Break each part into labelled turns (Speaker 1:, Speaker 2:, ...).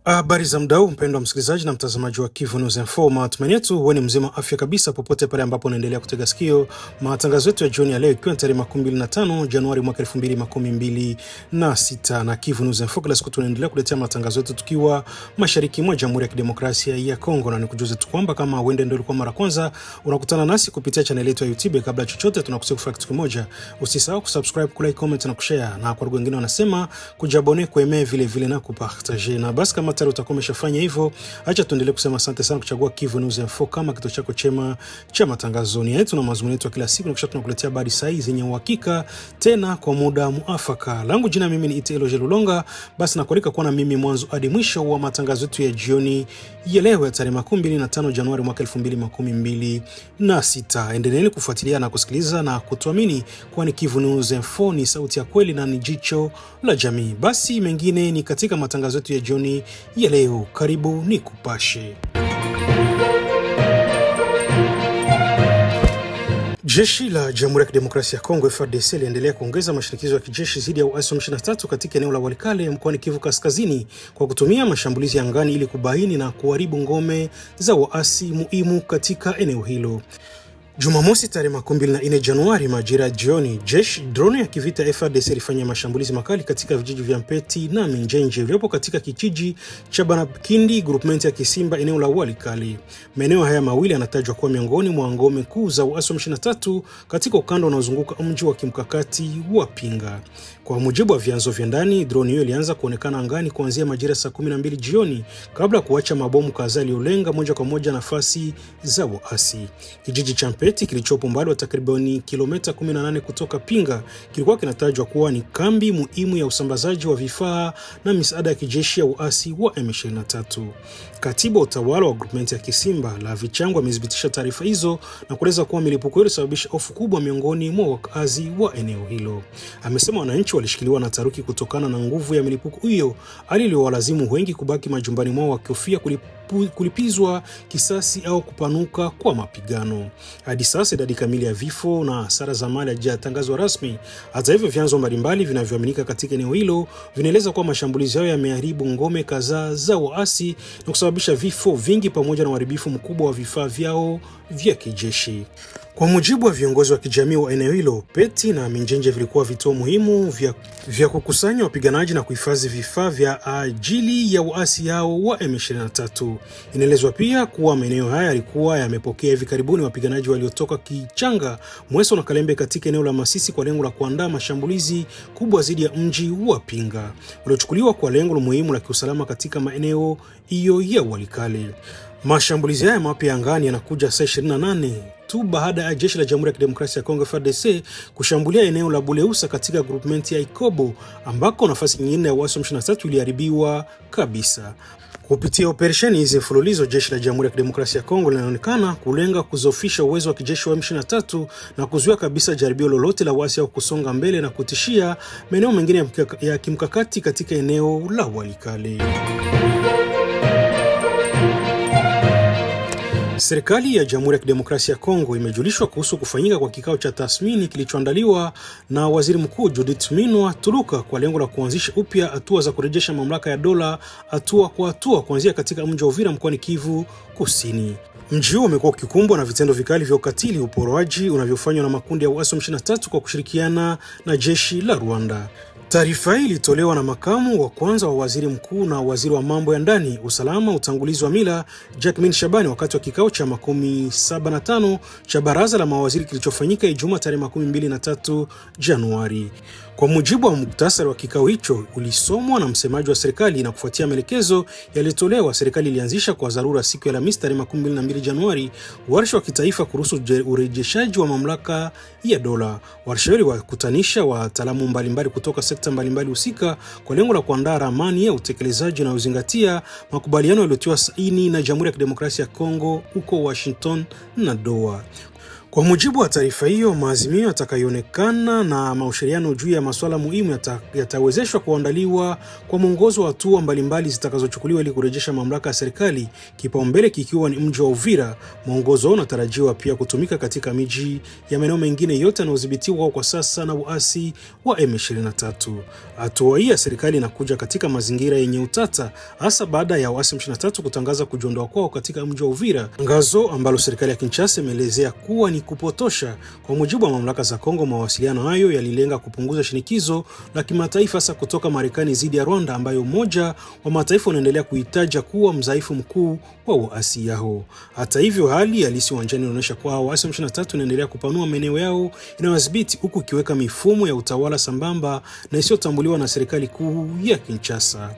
Speaker 1: Habari za mdau mpendwa msikilizaji na mtazamaji wa Kivu News Info. Matumaini yetu wewe ni mzima afya kabisa popote pale ambapo unaendelea kutega sikio matangazo yetu ya jioni ya leo, ikiwa tarehe 25 Januari mwaka 2026. Na Kivu News Info kila siku tunaendelea kuletea matangazo yetu tukiwa mashariki mwa Jamhuri ya Kidemokrasia ya Kongo, na nikujuze tu kwamba kama uende ndio ulikuwa mara kwanza unakutana nasi kupitia channel yetu ya YouTube, kabla chochote tunakusii kufanya kitu kimoja: usisahau kusubscribe, kulike, comment na kushare, na kwa wengine wanasema kujabone, kuemea vile na kupartager. Na basi kama tayari utakuwa umeshafanya hivyo, acha tuendelee kusema asante sana kuchagua Kivu News Info kama kituo chako chema cha matangazo yetu na mazungumzo yetu kila siku, na kisha tunakuletea habari sahihi zenye uhakika tena kwa muda muafaka. Langu jina mimi ni Itelo Jelulonga. Basi nakualika kuwa na mimi mwanzo hadi mwisho wa matangazo yetu ya jioni ya leo ya tarehe 25 Januari mwaka 2026. Endeleeni kufuatilia na kusikiliza na kutuamini, kwani Kivu News Info ni sauti ya kweli na ni jicho la jamii. Basi mengine ni katika matangazo yetu ya jioni ya leo. Karibu ni kupashe. Jeshi la Jamhuri ya Kidemokrasia ya Kongo FARDC liendelea kuongeza mashinikizo ya kijeshi dhidi ya waasi wa M23 katika eneo la Walikale mkoani Kivu Kaskazini kwa kutumia mashambulizi ya angani ili kubaini na kuharibu ngome za waasi muhimu katika eneo hilo. Jumamosi tarehe 24 Januari majira jioni, drone ya kivita FARDC ilifanya mashambulizi makali katika vijiji vya Mpeti na Minjenje vilivyopo katika kijiji cha Banakindi groupement ya Kisimba eneo la Walikale. Maeneo haya mawili yanatajwa kuwa miongoni mwa ngome kuu za waasi wa M23 katika ukanda unaozunguka mji wa kimkakati wa Pinga. Kwa mujibu wa vyanzo vya ndani, drone hiyo ilianza kuonekana angani kuanzia majira saa 12 jioni kabla ya kuacha mabomu kadhaa yaliyolenga moja kwa moja nafasi za waasi. Kijiji cha Mpeti kilichopo umbali wa takribani kilomita 18 kutoka Pinga kilikuwa kinatajwa kuwa ni kambi muhimu ya usambazaji wa vifaa na misaada ya kijeshi ya waasi wa M23. Katibu wa utawala wa groupement ya Kisimba la Vichangu amethibitisha taarifa hizo na kueleza kuwa milipuko hiyo ilisababisha hofu kubwa miongoni mwa wakazi wa eneo hilo. Amesema wananchi walishikiliwa na taharuki kutokana na nguvu ya milipuko hiyo, hali iliyowalazimu wengi kubaki majumbani mwao wakihofia kulipizwa kisasi au kupanuka kwa mapigano. Hadi sasa idadi kamili ya vifo na hasara za mali haijatangazwa rasmi. Hata hivyo, vyanzo mbalimbali vinavyoaminika katika eneo hilo vinaeleza kuwa mashambulizi hayo yameharibu ngome kadhaa za waasi na kusababisha vifo vingi pamoja na uharibifu mkubwa wa vifaa vyao vya kijeshi. Kwa mujibu wa viongozi wa kijamii wa eneo hilo, Peti na Minjenje vilikuwa vituo muhimu vya kukusanya wapiganaji na kuhifadhi vifaa vya ajili ya waasi hao wa M23. Inaelezwa pia kuwa maeneo haya yalikuwa yamepokea hivi karibuni wapiganaji waliotoka Kichanga, Mweso na Kalembe katika eneo la Masisi kwa lengo la kuandaa mashambulizi kubwa dhidi ya mji wa Pinga, uliochukuliwa kwa lengo muhimu la kiusalama katika maeneo hiyo ya Walikale. Mashambulizi haya mapya angani yanakuja saa 28 tu baada ya jeshi la Jamhuri ya Kidemokrasia ya Kongo FARDC kushambulia eneo la Buleusa katika groupement ya Ikobo ambako nafasi nyingine ya waasi wa M23 iliharibiwa kabisa. Kupitia operesheni hizi mfululizo, jeshi la Jamhuri ya Kidemokrasia ya Kongo linaonekana kulenga kuzofisha uwezo wa kijeshi wa M23 na kuzuia kabisa jaribio lolote la waasi au kusonga mbele na kutishia maeneo mengine ya kimkakati katika eneo la Walikale. Serikali ya Jamhuri ya Kidemokrasia ya Kongo imejulishwa kuhusu kufanyika kwa kikao cha tathmini kilichoandaliwa na Waziri Mkuu Judith Minwa Tuluka kwa lengo la kuanzisha upya hatua za kurejesha mamlaka ya dola hatua kwa hatua kuanzia katika mji wa Uvira mkoani Kivu Kusini. Mji huo umekuwa ukikumbwa na vitendo vikali vya ukatili, uporoaji unavyofanywa na makundi ya waasi wa M23 kwa kushirikiana na jeshi la Rwanda. Taarifa hii ilitolewa na makamu wa kwanza wa waziri mkuu na waziri wa mambo ya ndani, usalama, utangulizi wa mila, Jacqueline Shabani wakati wa kikao cha 75 cha baraza la mawaziri kilichofanyika Ijumaa tarehe 23 Januari. Kwa mujibu wa muktasari wa kikao hicho ulisomwa na msemaji wa serikali na kufuatia maelekezo yaliyotolewa, serikali ilianzisha kwa dharura siku ya Alhamisi tarehe 22 Januari warsha wa kitaifa kuhusu urejeshaji wa mamlaka ya dola. Warsha hiyo ilikutanisha wataalamu mbalimbali kutoka sekta mbalimbali husika kwa lengo la kuandaa ramani ya utekelezaji na uzingatia makubaliano yaliyotiwa saini na Jamhuri ya Kidemokrasia ya Kongo huko Washington na Doha. Kwa mujibu wa taarifa hiyo, maazimio yatakayoonekana na mashauriano juu ya masuala muhimu yatawezeshwa kuandaliwa kwa mwongozo wa hatua mbalimbali zitakazochukuliwa ili kurejesha mamlaka ya serikali, kipaumbele kikiwa ni mji wa Uvira. Mwongozo huo unatarajiwa pia kutumika katika miji ya maeneo mengine yote yanayodhibitiwa kwa sasa na uasi wa M23. Hatua hii ya serikali inakuja katika mazingira yenye utata, hasa baada ya uasi M23 kutangaza kujiondoa kwao katika mji wa Uvira, tangazo ambalo serikali ya Kinshasa imeelezea kuwa ni kupotosha. Kwa mujibu wa mamlaka za Kongo, mawasiliano hayo yalilenga kupunguza shinikizo la kimataifa, hasa kutoka Marekani dhidi ya Rwanda, ambayo Umoja wa Mataifa unaendelea kuitaja kuwa mdhaifu mkuu wa uasi yao. Hata hivyo, hali halisi uwanjani inaonyesha kuwa uasi wa M23 unaendelea kupanua maeneo yao inayodhibiti, huku ikiweka mifumo ya utawala sambamba na isiyotambuliwa na serikali kuu ya Kinshasa.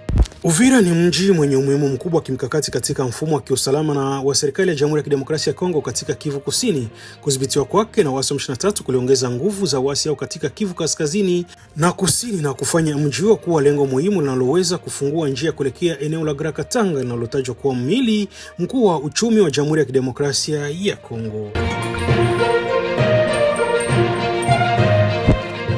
Speaker 1: Uvira ni mji mwenye umuhimu mkubwa wa kimkakati katika mfumo wa kiusalama na wa serikali ya Jamhuri ya Kidemokrasia ya Kongo katika Kivu Kusini. Kudhibitiwa kwake na uasi wa M23 kuliongeza nguvu za uasi hao katika Kivu Kaskazini na Kusini na kufanya mji huo kuwa lengo muhimu linaloweza kufungua njia kuelekea eneo la Grand Katanga linalotajwa kuwa mhimili mkuu wa uchumi wa Jamhuri ya Kidemokrasia ya Kongo.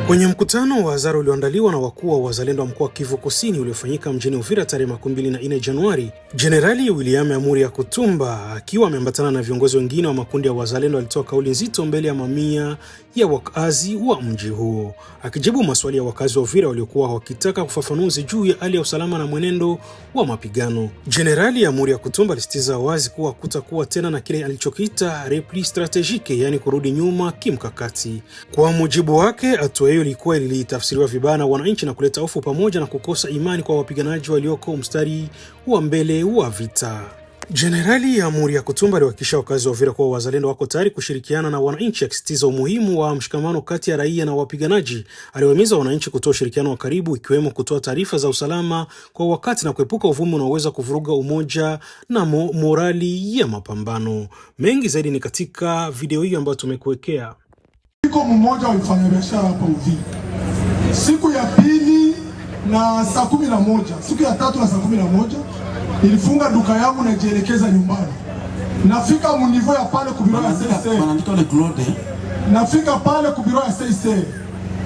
Speaker 1: Kwenye mkutano wa hadhara ulioandaliwa na wakuu wa wazalendo wa mkoa wa Kivu Kusini uliofanyika mjini Uvira tarehe 24 Januari, Jenerali William Amuri Yakutumba akiwa ameambatana na viongozi wengine wa makundi ya wazalendo alitoa kauli nzito mbele ya mamia ya wakazi wa mji huo. Akijibu maswali ya wakazi wa Uvira waliokuwa wakitaka ufafanuzi juu ya hali ya usalama na mwenendo wa mapigano, Jenerali Amuri Yakutumba alisitiza wazi kuwa kutakuwa tena na kile alichokiita repli strategique, yani kurudi nyuma kimkakati. Kwa mujibu wake, hatua hiyo ilikuwa ilitafsiriwa vibaya na wananchi na kuleta hofu pamoja na kukosa imani kwa wapiganaji walioko mstari wa mbele wa vita. Jenerali Amuri Yakutumba aliwahakikishia wakazi wa Uvira kuwa wazalendo wako tayari kushirikiana na wananchi, akisisitiza umuhimu wa mshikamano kati ya raia na wapiganaji. Aliwahimiza wananchi kutoa ushirikiano wa karibu, ikiwemo kutoa taarifa za usalama kwa wakati na kuepuka uvumi unaoweza kuvuruga umoja na morali ya mapambano. Mengi zaidi ni katika video hii ambayo tumekuwekea.
Speaker 2: Niko mmoja wa mfanyabiashara hapa Uvira. Siku ya pili na saa 11, siku ya tatu na saa 11 nilifunga duka yangu na jielekeza nyumbani. Nafika munivo ya pale kubiro ya CIC. Nafika pale kubiro ya CIC.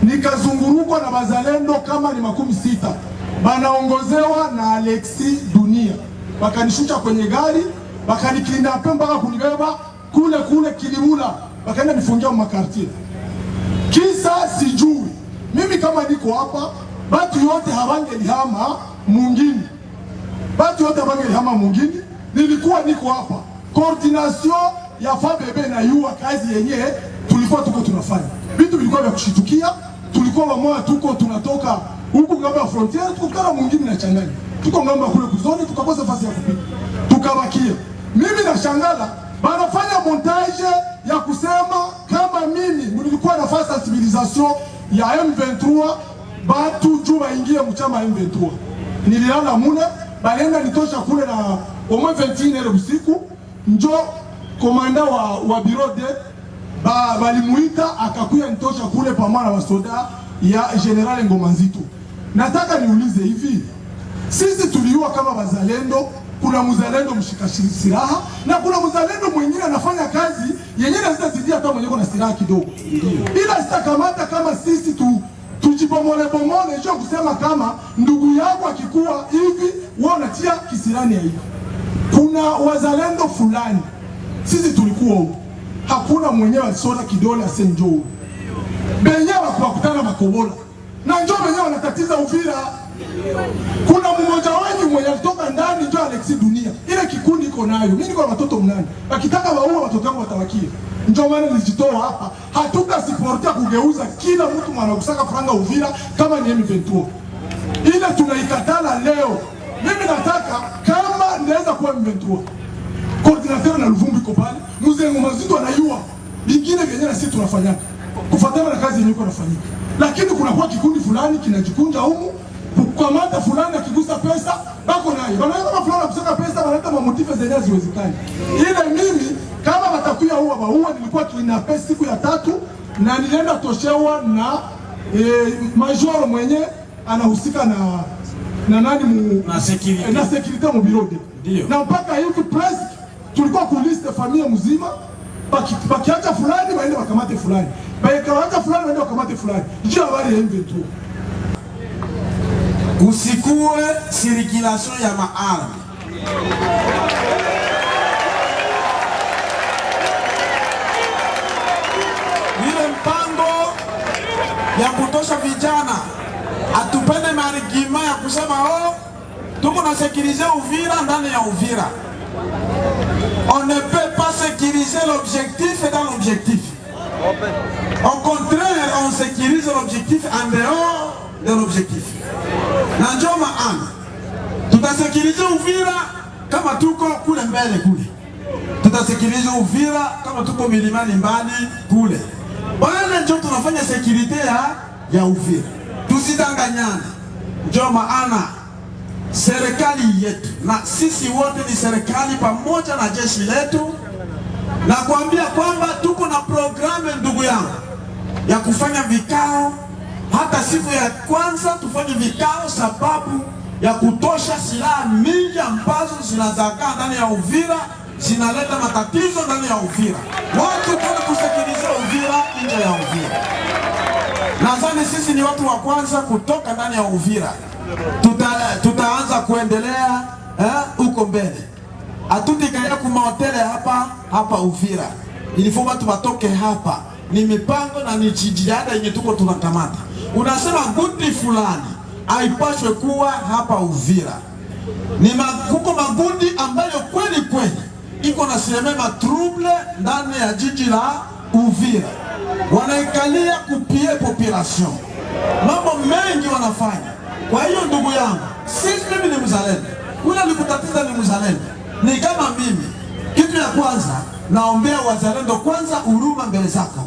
Speaker 2: Nikazungurukwa na bazalendo kama ni 60. Banaongozewa na Alexi Dunia. Bakanishusha kwenye gari, bakanikidnap mpaka kunibeba kule Kilimula. Bakaenda nifungia makartier. Kisa sijui. Mimi kama niko hapa, batu yote hawangelihama mwingine. Nilikuwa niko hapa. Coordination ya FABB na yua kazi yenye tulikuwa tuko tunafanya. Vitu vilikuwa vya kushitukia, tulikuwa wamoja tuko tunatoka huku ngamba ya frontier, tukutana mwingine na changanya. Tuko ngamba kule kuzoni, tukakosa nafasi ya kupita. Tukabakia. Mimi na shangala, banafanya montage ya kusema kama mimi nilikuwa nafanya sensibilisation ya M23 batu juu waingie mchama M23. Nililala mune, balenda nitosha kule na omwe 21 usiku, njo komanda wa bureau de balimuita akakuya nitosha kule pamoja na wasoda ya General Ngoma Nzito. Nataka niulize hivi, sisi tuliua kama wazalendo, kuna mzalendo mshika silaha na kuna mzalendo mwingine anafanya kazi yenyewe zitazidia hata mwenyewe na silaha kidogo. Ila sitakamata kama sisi tujibomole njoo kusema kama ndugu yako akikuwa hivi wewe unatia kisirani ya hivi. Kuna wazalendo fulani sisi tulikuwa huko, hakuna mwenyewe alisona kidole asenjo benyewe wakutana makobola na njoo benyewe wanatatiza Uvira. Kuna mmoja wangu mwenye alitoka ndani njoo Alexi Dunia. Ile kikundi iko nayo. Mimi niko na watoto 8. Wakitaka waua watoto wangu watawakia. Njoo maana nilijitoa hapa. Hatuta supportia kugeuza kila mtu mwanakusaka franga Uvira kama ni M23. Ile tunaikatala leo. Mimi nataka kama naweza kuwa M23. Coordinateur na Luvumbi iko pale. Mzee Ngoma Nzito anayua. Bingine vyenyewe sisi tunafanyana. Kufuatana na kazi yenyewe inafanyika. Lakini kuna kwa kikundi fulani kinajikunja humu. Kukamata fulani akigusa pesa bako nayo. Wanaona kama fulani kusaka pesa wanaleta mamotive zenye haziwezekani. Ile mimi kama watakuya huwa nilikuwa kinape siku ya 3 na nilienda toshewa na major mwenye anahusika na nani na security mu bureau. Na mpaka hivi press tulikuwa ku liste familia mzima Bakiacha fulani waende wakamate fulani, bakiacha fulani waende wakamate fulani. Ndio habari ya M23.
Speaker 3: Usikue circulation ya maarme. Ile mpango ya kutosha vijana atupende marigima ya kusema tuko na sécuriser Uvira ndani ya Uvira. On ne peut pas sécuriser l'objectif dans l'objectif. Au contraire, on sécurise l'objectif en dehors de l'objectif. Na ndio maana tutasekiriza Uvira kama tuko kule mbele kule. Tutasekiriza Uvira kama tuko milimani mbali kule. Bwana ndio tunafanya security ya Uvira. Tusidanganyane. Ndio maana serikali yetu na sisi wote ni serikali pamoja na jeshi letu, na kuambia kwamba tuko na programu ndugu yangu ya kufanya vikao. Hata siku ya kwanza tufanye vikao sababu ya kutosha silaha mingi ambazo zinazagaa ndani ya Uvira, zinaleta matatizo ndani ya Uvira. Watu kwa kusikiliza Uvira nje ya Uvira. Nadhani sisi ni watu wa kwanza kutoka ndani ya Uvira. Tutaanza kuendelea huko mbele. Hatutikaya kuma hoteli hapa Uvira. Ilifoma tubatoke hapa. Ni mipango na ni jitihada yenye tuko tunakamata. Unasema gundi fulani haipaswe kuwa hapa Uvira. Kuko magundi ambayo kweli iko na sinema trouble ndani ya jiji la Uvira. Wanaikalia kupie population. Mambo mengi wanafanya. Kwa hiyo ndugu yangu, sisi mimi ni mzalendo. Ule alikutatiza ni mzalendo. Ni kama mimi. Kitu ya kwanza, naombea wazalendo kwanza huruma mbele zako.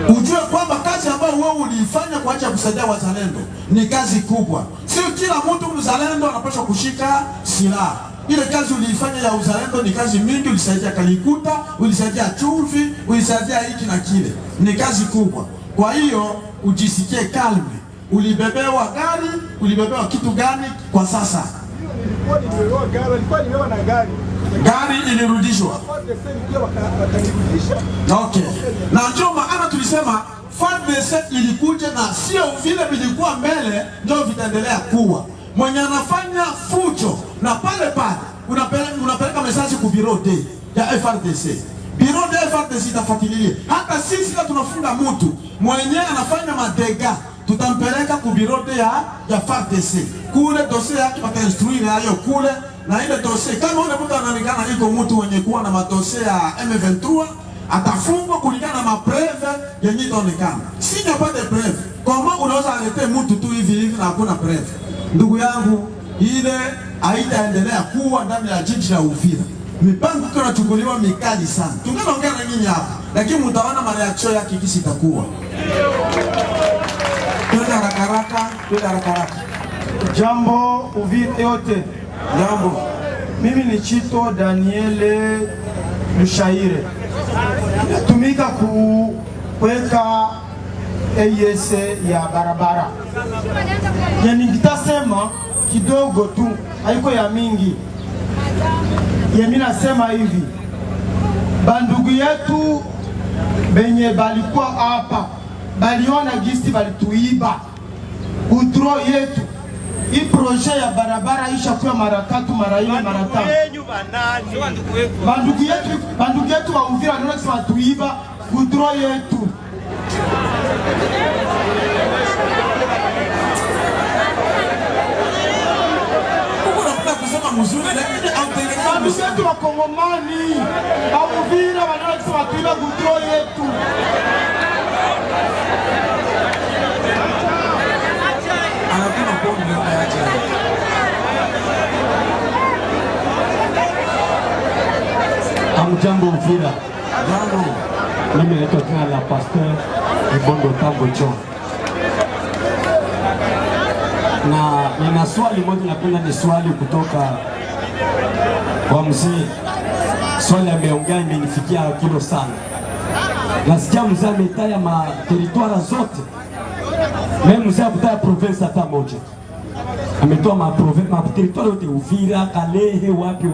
Speaker 3: Ujue kwamba kazi ambayo wewe uliifanya kwa ajili ya kusaidia wazalendo ni kazi kubwa. Sio kila mtu mzalendo anapaswa kushika silaha. Ile kazi uliifanya ya uzalendo ni kazi mingi, ulisaidia Kalikuta, ulisaidia Chumvi, ulisaidia hiki na kile. Ni kazi kubwa. Kwa hiyo ujisikie kalme. Ulibebewa gari, ulibebewa kitu gani kwa sasa? Gari ilirudishwa. Okay. Na ndio maana tulisema FARDC ilikuja na sio vile vilikuwa mbele ndio vitaendelea kuwa. Mwenye anafanya fujo na pale unapeleka message ku bureau de ya FARDC. Bureau de FARDC itafuatilia. Hata sisi kama tunafunga mtu mwenye anafanya madega tutampeleka ku bureau de ya FARDC. Kule dossier yake watainstruire hayo kule. Na ile dossier kama ule mtu anaonekana iko mtu mwenye kuwa na madossier ya M23 atafungwa kulingana na mapreve yenye itaonekana. Si nyapate preve. Kama unaweza alete mtu tu hivi na hakuna preve. Ndugu yangu, ile haitaendelea kuwa ndani ya jiji la Uvira. Mipango tunachukuliwa mikali sana. Tungeongea na nyinyi hapa, lakini mtaona mareaction yake kisi itakuwa. Twende haraka.
Speaker 4: Jambo Uvira yote.
Speaker 3: Jambo.
Speaker 4: Mimi ni Chito Daniele Lushaire. Natumika kuweka AES ya barabara. Yani nitasema kidogo tu, haiko ya mingi. Mimi nasema hivi. Bandugu yetu benye balikuwa hapa, baliona gisi balituiba. Udro yetu. Hii projet ya barabara isha kuwa mara 3 mara 4 mara 5. Bandugu yetu wa Uvira ndio sema tuiba udro yetu. Bandugu yetu wa Kongomani wa Uvira ndio sema tuiba udro yetu.
Speaker 5: Jambo Uvira. Jambo. Mimi naitwa tena la Pasteur Ibondo Tambo John. Na nina swali moja napenda ni swali kutoka kwa mzee. Swali ameongea imenifikia kilo sana. Nasikia mzee ametaya ma territoire zote. Mimi mzee akutaya province hata moja. Ametoa ma territoire yote Uvira, Kalehe, wapi.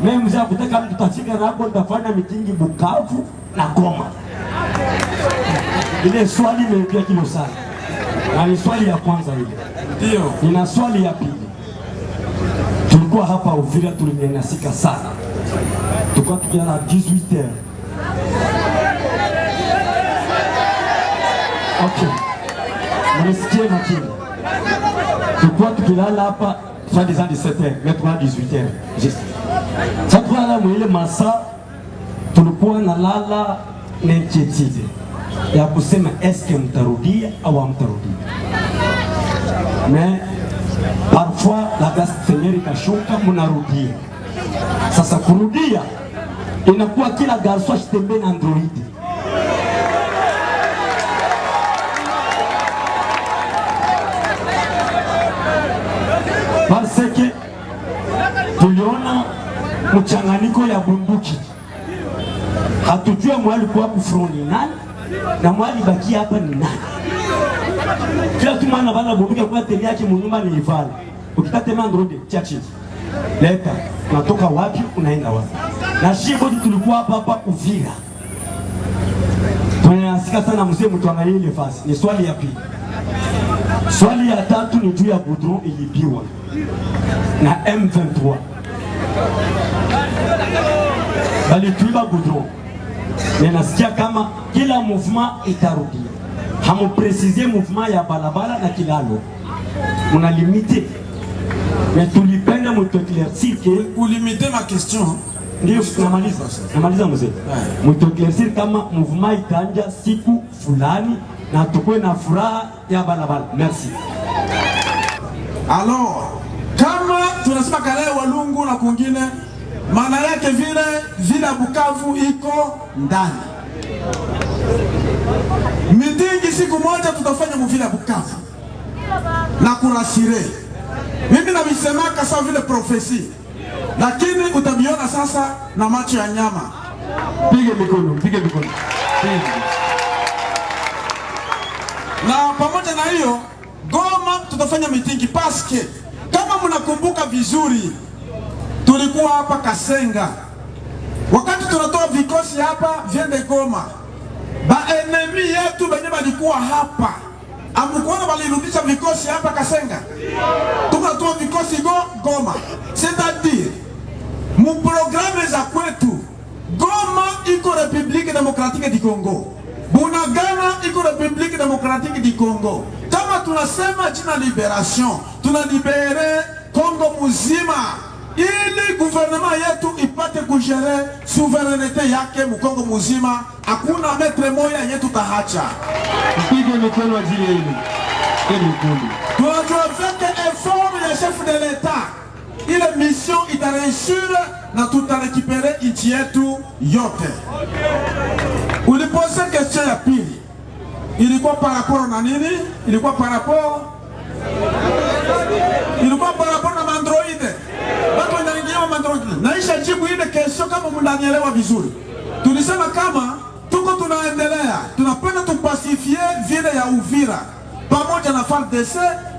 Speaker 5: Mimi mzee kutaka mtu tafika na hapo nitafanya mitingi Bukavu na Goma. Ile swali imeingia kilo sana. Na ni swali ya kwanza ile.
Speaker 3: Ndio.
Speaker 5: Nina swali ya pili. Tulikuwa hapa Uvira tulinyanyasika sana. Tulikuwa tukiana 18h. Okay. Mnisikie makini. Tulikuwa tukilala hapa soit disant 17h, maintenant 18h. Juste. Sasa tulala mwile masa tulikuwa nalala na inquiétude ya kusema eske mtarudia au hamtarudia. Mais parfois la grâce du Seigneur ikashuka mnarudia. Sasa kurudia inakuwa kila garso ashitembe na Android. Parce que tuliona mchanganyiko ya bunduki. Hatujua mwali kwa kufroni nani na mwali baki hapa ni nani. Kila tumana bana bunduki kwa tele yake munyumba ni Ivala. Ukikatema Android chia chini. Leta, unatoka wapi unaenda wapi? Na shibo tulikuwa hapa Uvira. Tunasikia sana mzee mtu angalie ile fasi. Ni swali ya pili. Swali ya tatu ni juu ya goudron ilipiwa na M23. Bali tuiba goudron. Nasikia kama kila mouvement itarudia. Hamu préciser mouvement ya balabala na kilalo. Muna limité. Mais tulipenda mtu éclaircir que
Speaker 3: Ulimite ma question.
Speaker 5: Ndio namaliza mzee. Mtu éclaircir kama mouvement itaanja siku fulani na tukue na furaha ya balabala. Merci.
Speaker 3: Alors, kama tunasema kale Walungu na kwingine, maana yake vile Bukavu iko ndani. Mitingi siku moja tutafanya mvila Bukavu na kurasire. Mimi nabisemaka sawa vile profesi, lakini utabiona sasa na macho ya nyama.
Speaker 5: Pige mikono, pige mikono.
Speaker 3: Na pamoja na hiyo, Goma tutafanya mitingi paske kama mnakumbuka vizuri, tulikuwa hapa Kasenga. Wakati tunatoa vikosi hapa viende Goma, ba enemy yetu benye balikuwa hapa, amukuona balirudisha vikosi hapa Kasenga. Tukatoa vikosi Goma. C'est-à-dire, mu programme za kwetu, Goma iko République démocratique du Congo, Bunagana iko République démocratique du Congo. Kama tunasema jina liberation, tunalibere Congo muzima, ili gouvernement yetu ipate kujere souveraineté yake mu Congo muzima. Hakuna metre moya yetu tahacha.
Speaker 5: Pige mikono ajili hili.
Speaker 3: Tunajua vete effort ya chef de l'État, ile mission itareusir na tutarekipere nchi yetu yote. Ulipose question ya pili, ilikuwa par rapport na nini? Ilikuwa par rapport na Android. Watu wanaingia Android. Naisha jibu ile question kama mnanielewa vizuri. Tulisema kama tuko tunaendelea, tunapenda tupasifie vile ya Uvira pamoja na FARDC,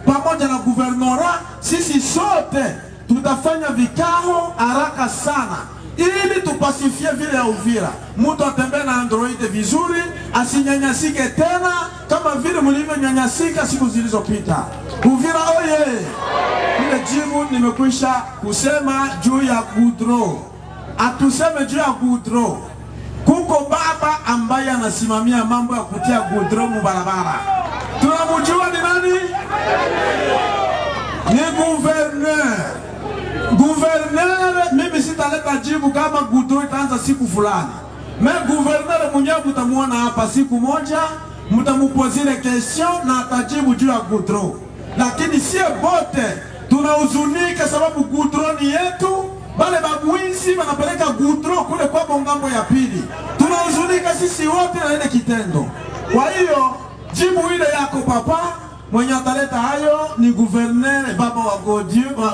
Speaker 3: pamoja na guvernora, sisi sote tutafanya vikao haraka sana ili tupasifie vile ya Uvira. Mtu atembee na Android vizuri, asinyanyasike tena kama vile mlivyonyanyasika siku zilizopita. Uvira oye! Ile jibu nimekwisha kusema juu ya goudron. Atuseme juu ya goudron. Kuko baba ambaye anasimamia mambo ya kutia goudron mu barabara. Tunamjua ni nani? Ni gouverneur. Gouverneur, mimi sitaleta jibu kama goudron itaanza siku fulani. Mais gouverneur mwenyewe mtamuona hapa siku moja, mtamupozile question na atajibu juu ya goudron. Lakini sie bote tunahuzunika sababu goudron ni yetu. Bale babwinzi wanapeleka goudron kule kwa bongambo ya pili. Tunahuzunika sisi wote na ile kitendo. Kwa hiyo jibu ile yako papa, mwenye ataleta hayo ni gouverneur baba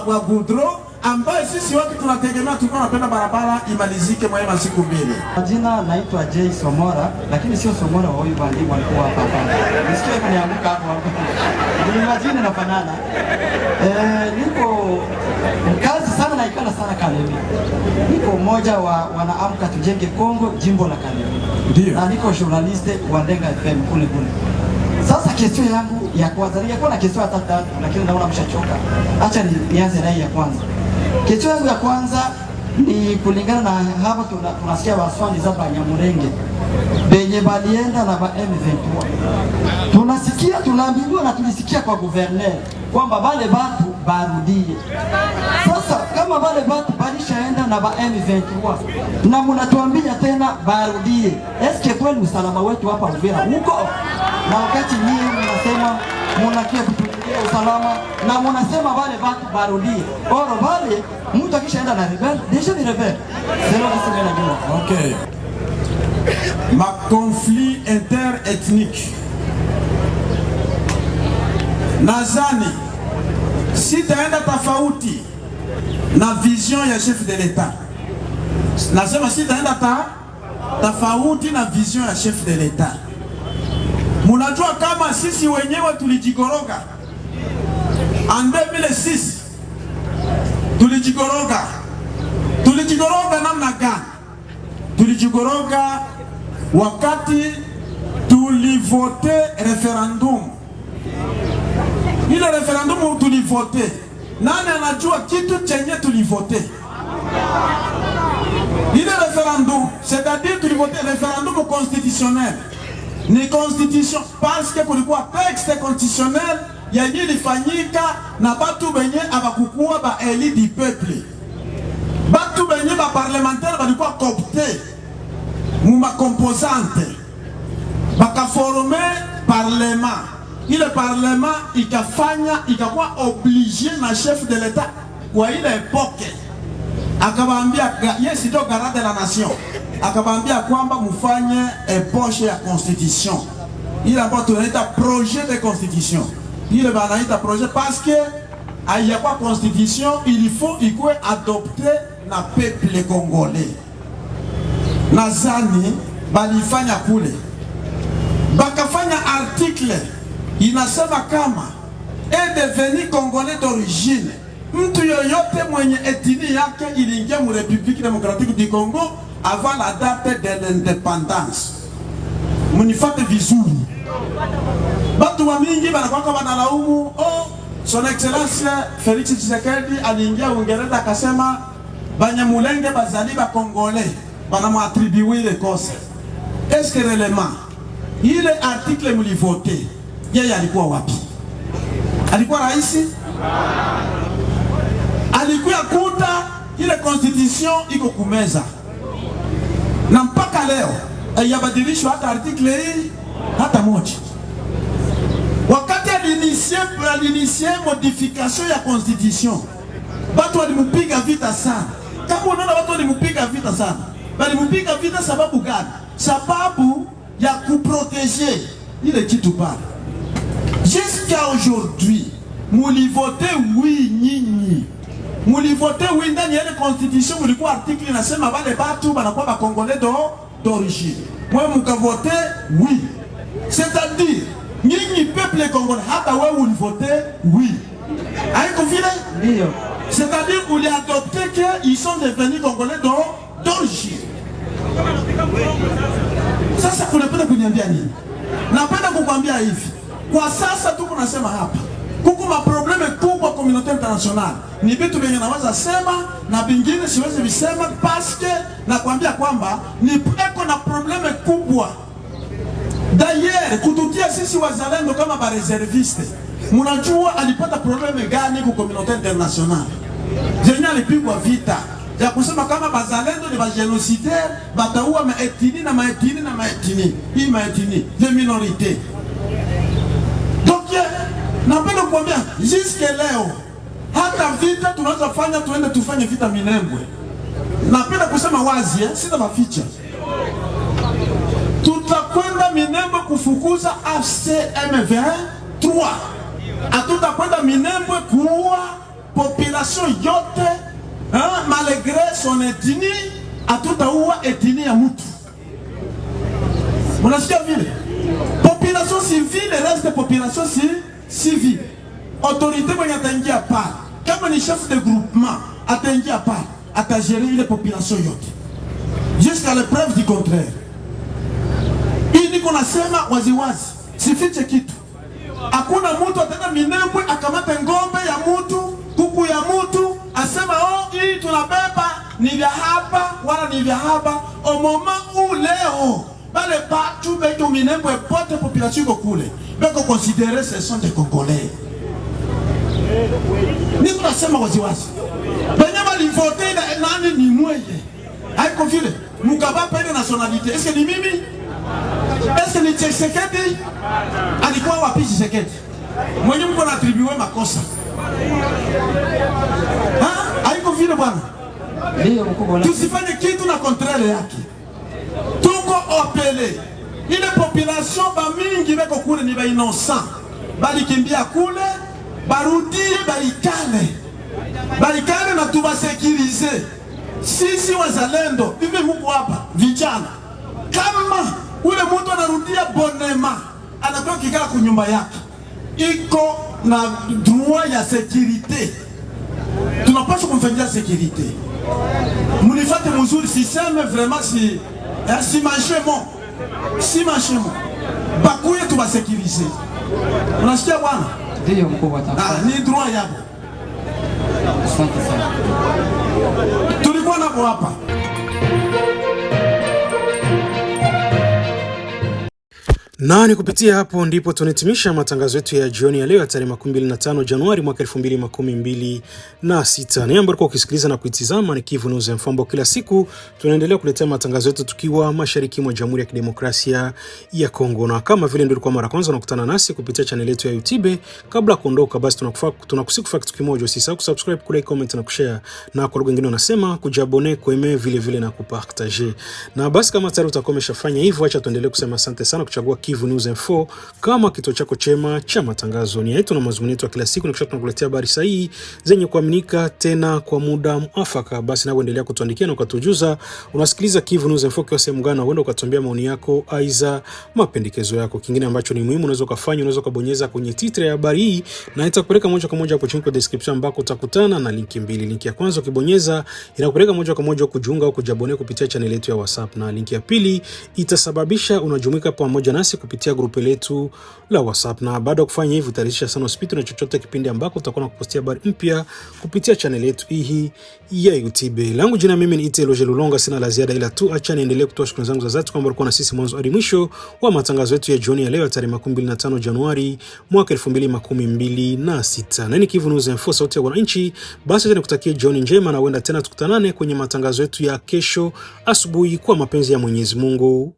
Speaker 3: wa goudron, ambaye sisi wote tunategemea, tulikuwa tunapenda barabara imalizike mwa siku mbili.
Speaker 6: Jina naitwa Jay Somora, lakini sio Somora wa huyu bandi walikuwa hapa. Nisikie kuniamka hapo. Ni majina nafanana. Niko Kazi sana na ikala sana Kalemi. Niko mmoja wa wanaamka tujenge Kongo jimbo la Kalemi.
Speaker 3: Ndio.
Speaker 6: Na niko journaliste wa Ndenga FM kule. Sasa kesho yangu ya kwanza nilikuwa na kesho ya tatu lakini naona mshachoka. Acha nianze na hii ya kwanza. Kesho yangu ya kwanza ni kulingana na hapa tunasikia waswani za Banyamulenge benye balienda na ba M23. Tunasikia tunaambiwa na tulisikia kwa gouverneur kwamba wale watu barudie. Sasa kama wale watu balishaenda na ba M23 na mnatuambia tena barudie, eske kweli usalama wetu hapa Uvira huko? Na wakati nyinyi mnasema mnakia kutulindia usalama na mnasema wale watu barudie, oro wale mtu akishaenda na rebel deja ni rebel. Sio kama najua.
Speaker 3: Okay. Ma conflit interethnique. Nazani sitaenda tofauti na vision ya chef de l'État. Nasema sitaenda tofauti na vision ya chef de l'État. Munajua kama sisi wenyewe tulijigoroga en 2006. Tulijigoroga namna gani? Tulijigoroga wakati tulivote referendum. Ile referendum tulivote, nani anajua kitu chenye tulivote? Ile referendum, c'est-à-dire tulivote referendum constitutionnel. Ni constitution parce que kulikuwa texte constitutionnel yenye ilifanyika na batu benye abakukua ba eli du peuple. Batu benye ba parlementaire balikuwa coopté muma composante bakaforme parlement. Ile parlement ikakuwa obligé na chef de l'État kwa ile epoke akabambia yesi ndo garant de la nation, akabambia kwamba mufanye poche ya constitution ile ambayo tunaita projet de constitution. Ile banaita projet parce que ayakuwa constitution il faut ikuwe adopté na peuple congolais. Nazani balifanya kule bakafanya article inasema kama est devenu congolais d'origine mtu yoyote mwenye etini yake iliingia mu République démocratique du Congo avant la date de l'indépendance. Munifate vizuri. Batu wa mingi banakwaka banalaumu, oh, son excellence Félix Tshisekedi aliingia Uingereza akasema Banyamulenge bazali ba Congolais banamwatribuer ile kosa. Est-ce que réellement ile article mulivote yeye alikuwa wapi? Alikuwa raisi? Alikuwa kuta ile constitution iko kumeza. Na mpaka leo haijabadilishwa hata article hii hata moja. Wakati alinisie modification ya constitution, watu walimupiga vita sana. Kama unaona watu walimupiga vita sana, walimupiga vita sababu gani? Sababu ya kuprotéger ile kitu pale. Jusqu'à aujourd'hui, mulivote oui nyinyi. Mulivote oui ndani ya ile constitution mulikuwa article inasema wale batu banakuwa ba Congolais d'origine. Mwe mukavote oui. C'est-à-dire nyinyi peuple congolais hata wewe ulivote oui. Haiko vile?
Speaker 6: Ndio.
Speaker 3: C'est-à-dire vous les adoptez qu'ils sont devenus Congolais d'origine. Sasa kunapenda kuniambia nini? Napenda kukwambia hivi. Kwa sasa tuko nasema hapa. Kuko maprobleme kubwa communauté internationale. Ni vitu vyenye naweza sema na vingine siwezi visema parce que nakwambia kwamba ni eko na probleme kubwa. D'ailleurs, kututia sisi wazalendo kama ba reserviste. Munajua alipata probleme gani kwa communauté internationale? Zenye alipigwa vita ya kusema kama bazalendo ni ba génocidaire, bataua maetini na maetini na maetini. Hii maetini de minorité. Donc napenda kuambia jusque leo hata vita tunaweza fanya tuende tufanye vita Minembwe. Napenda kusema wazi sita maficha. Tutakwenda Minembwe kufukuza AFC M23. Atutakwenda Minembwe kuua population yote malgré son ethnie, atutaua ethnie ya mtu. Unasikia vile? Population civile reste population civile. Autorité mwenye ataingia pa kama ni chef de groupement ataingia pale, atagere ile population yote jusqu'à la preuve du contraire. Hii niko nasema waziwazi, sifiche kitu. Hakuna mtu atenda Minembwe akamata ngombe ya mtu, kuku ya mtu, asema oh hii tunabeba ni vya hapa wala ni vya hapa. Au moment où leo bale batu beko Minembwe pote population ko kule beko considérer ce sont des Congolais. Niko nasema waziwazi, benye balivote nani ni mweye haiko vile mukaba pende nationalité. Est-ce que ni mimi? Est-ce que ni Tshisekedi? Alikuwa wapi Tshisekedi? Mwenye mko na attribuer makosa. Haiko vile bwana.
Speaker 6: Ndio mkubwa.
Speaker 3: Tusifanye kitu na contraire yake. Tuko opele. Ile population ba mingi beko kule ni ba innocent. Balikimbia kule, barudie baikale. Baikale na tubasekirize. Sisi wazalendo, hivi mko hapa vijana. Kama ule mtu anarudia bonema, anakuwa kikala kunyumba yake, iko na droit ya sécurité. Tunapaswa kumfanyia sécurité. Munifate mzuri, siseme vraiment si manchemo. Si manchemo. Bakuye tubasekirize. Unasikia bwana?
Speaker 6: Ndio mkubwa tafadhali.
Speaker 3: Ni droit yako.
Speaker 6: Asante sana.
Speaker 3: Tulikuwa nabo hapa.
Speaker 1: Na ni kupitia hapo ndipo tunahitimisha matangazo yetu ya jioni ya leo ya tarehe 25 Januari mwaka 2026. Ni ambapo ukisikiliza na kuitizama ni Kivu News Info. Kila siku tunaendelea kuletea matangazo yetu tukiwa mashariki mwa Jamhuri ya Kidemokrasia ya Kongo. Na kama vile ndio kwa mara kwanza unakutana nasi kupitia channel yetu ya YouTube, kabla kuondoka basi tunakusifu kitu kimoja, usisahau kusubscribe, kulike, comment na kushare, na kwa lugha nyingine unasema kujabone, kueme vile na kupartager. Na basi kama tayari utakuwa umeshafanya hivyo, acha tuendelee kusema asante sana kuchagua Kivu News Info kama kituo chako chema cha matangazo. Ni yetu na mazungumzo yetu ya kila siku, na kisha tunakuletea habari sahihi zenye kuaminika tena kwa muda mwafaka. Basi na uendelea kutuandikia na ukatujuza unasikiliza Kivu News Info kwa sehemu gani, na uende ukatuambia maoni yako aiza mapendekezo yako. Kingine ambacho ni muhimu unaweza kufanya, unaweza kubonyeza kwenye titre ya habari hii na itakupeleka moja kwa moja hapo chini kwa description ambako utakutana na linki mbili. Linki ya kwanza ukibonyeza inakupeleka moja kwa moja kujiunga au kujabone kupitia channel yetu ya WhatsApp, na linki ya pili itasababisha unajumuika pamoja nasi kupitia grupu letu la WhatsApp. Na baada ya kufanya hivyo utarisha sana usipitwe na chochote kipindi ambako tutakuwa kupostia habari mpya kupitia channel yetu hii ya YouTube. Langu jina mimi ni Iteloje Lulonga, sina la ziada ila tu acha niendelee kutoa shukrani zangu za dhati kwamba ulikuwa na sisi mwanzo hadi mwisho wa matangazo yetu ya jioni ya leo tarehe 25 Januari mwaka 2026. Na ni Kivu News Info, sauti ya wananchi. Basi nikutakia jioni njema na uenda tena tukutanane kwenye matangazo yetu ya kesho asubuhi kwa mapenzi ya Mwenyezi Mungu.